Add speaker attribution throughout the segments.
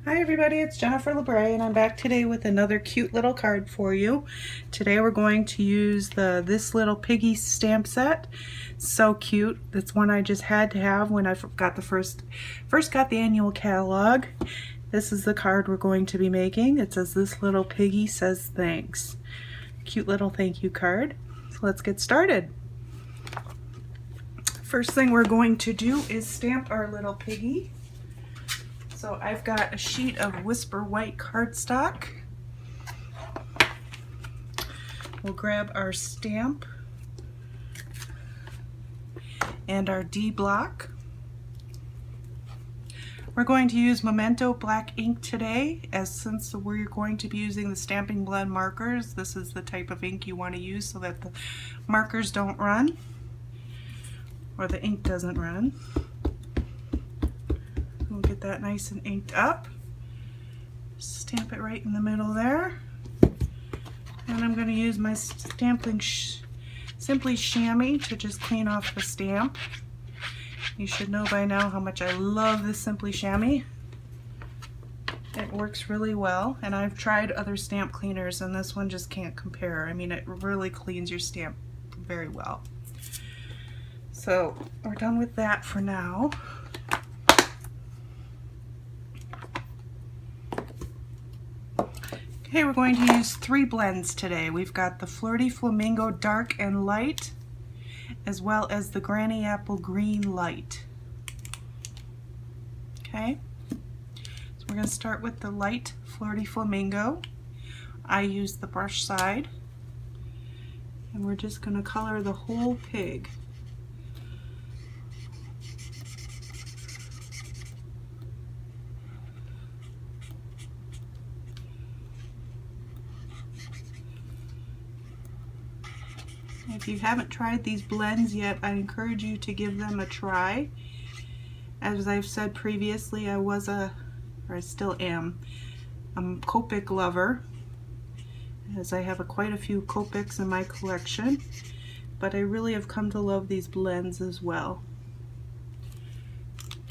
Speaker 1: Hi everybody, it's Jennifer Labre and I'm back today with another cute little card for you. Today we're going to use this little Piggy stamp set. So cute. That's one I just had to have when I got the first got the annual catalog. This is the card we're going to be making. It says, "This little Piggy says thanks." Cute little thank you card. So let's get started. First thing we're going to do is stamp our little Piggy. So I've got a sheet of Whisper White cardstock. We'll grab our stamp and our D block. We're going to use Memento black ink today, since we're going to be using the Stampin' Blend markers. This is the type of ink you want to use so that the markers don't run, or the ink doesn't run. We'll get that nice and inked up. Stamp it right in the middle there. And I'm going to use my Stampin' Simply Chamois to just clean off the stamp. You should know by now how much I love this Simply Chamois. It works really well, and I've tried other stamp cleaners and this one just can't compare. I mean, it really cleans your stamp very well. So we're done with that for now. Okay, we're going to use 3 blends today. We've got the Flirty Flamingo Dark and Light, as well as the Granny Apple Green Light. Okay, so we're going to start with the light Flirty Flamingo. I use the brush side, and we're just going to color the whole pig. If you haven't tried these blends yet, I encourage you to give them a try. As I've said previously, I still am, a Copic lover, as I have quite a few Copics in my collection, but I really have come to love these blends as well.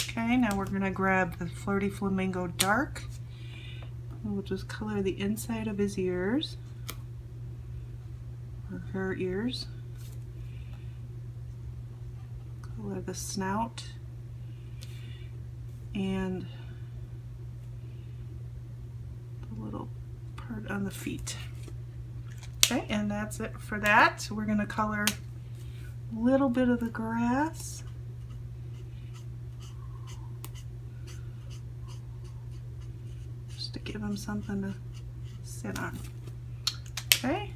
Speaker 1: Okay, now we're going to grab the Flirty Flamingo Dark, and we'll just color the inside of his ears, or her ears. Color the snout and the little part on the feet. Okay, and that's it for that. So we're going to color a little bit of the grass. Just to give him something to sit on. Okay.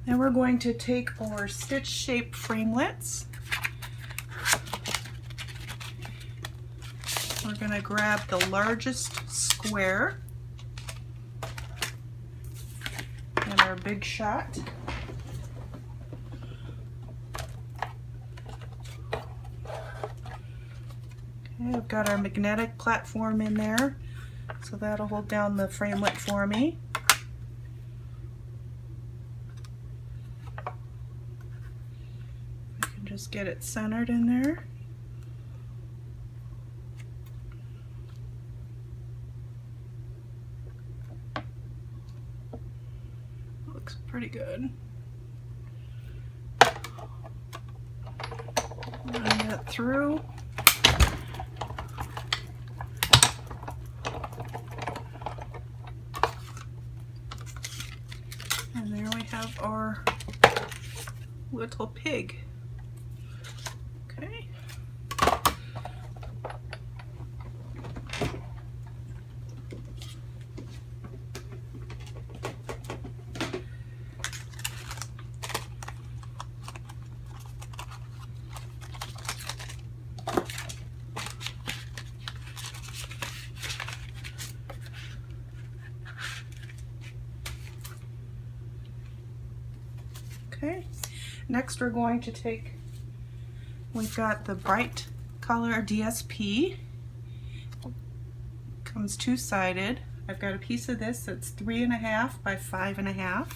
Speaker 1: Then we're going to take our stitch shaped framelits. We're going to grab the largest square and our big shot. Okay, I've got our magnetic platform in there, so that'll hold down the framelit for me. Just get it centered in there. Looks pretty good. Run that through. And there we have our little pig. Okay. Okay. Next we're going to take, we've got the bright color DSP. Comes two-sided. I've got a piece of this that's 3.5 by 5.5.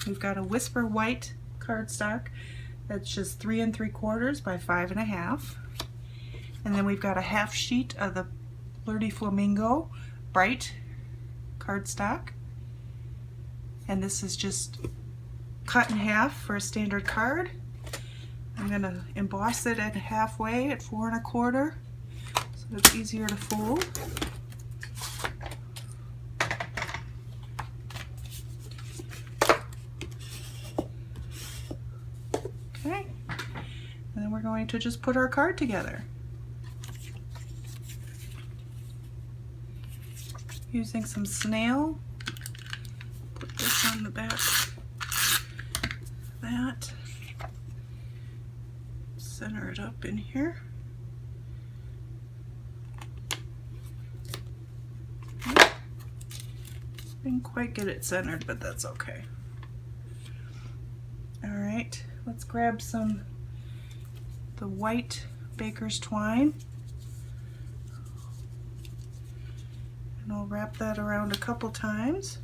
Speaker 1: We've got a Whisper White cardstock that's just 3 3/4 by 5.5. And then we've got a half sheet of the Flirty Flamingo Bright cardstock. And this is just cut in half for a standard card. I'm going to emboss it at halfway at 4 1/4 so it's easier to fold. Okay, and then we're going to just put our card together using some snail. Put this on the back. That. Center it up in here. Didn't quite get it centered, but that's okay. All right, let's grab the white baker's twine, and I'll wrap that around a couple times.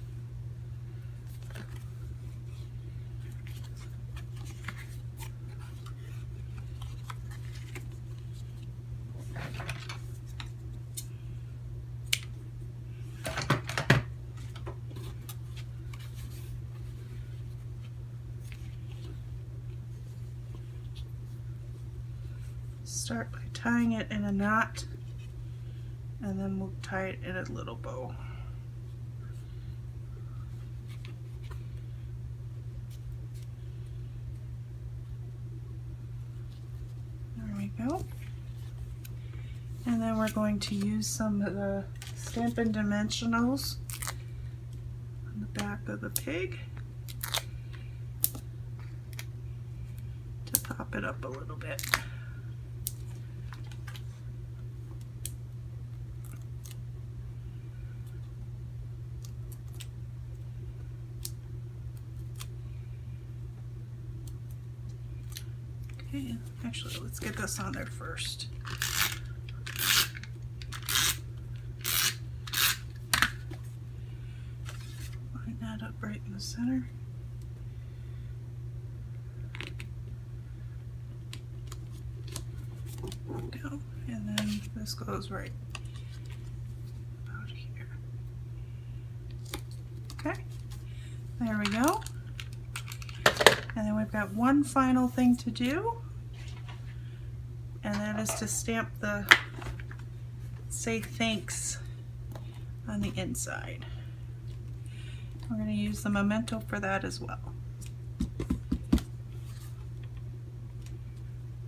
Speaker 1: Start by tying it in a knot, and then we'll tie it in a little bow. There we go. And then we're going to use some of the Stampin' Dimensionals on the back of the pig to pop it up a little bit. Okay, actually, let's get this on there first. Line that up right in the center. There we go. And then this goes right about here. Okay, there we go. And then we've got one final thing to do, and that is to stamp the "Say Thanks" on the inside. We're going to use the memento for that as well.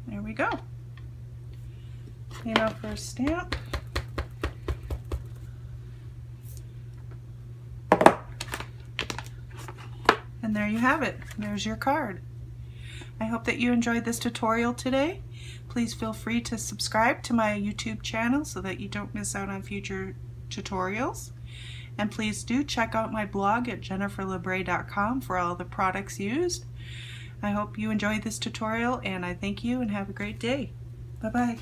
Speaker 1: There we go. Clean up our stamp. And there you have it. There's your card. I hope that you enjoyed this tutorial today. Please feel free to subscribe to my YouTube channel so that you don't miss out on future tutorials. And please do check out my blog at jenniferlabre.com for all the products used. I hope you enjoyed this tutorial, and I thank you and have a great day. Bye-bye.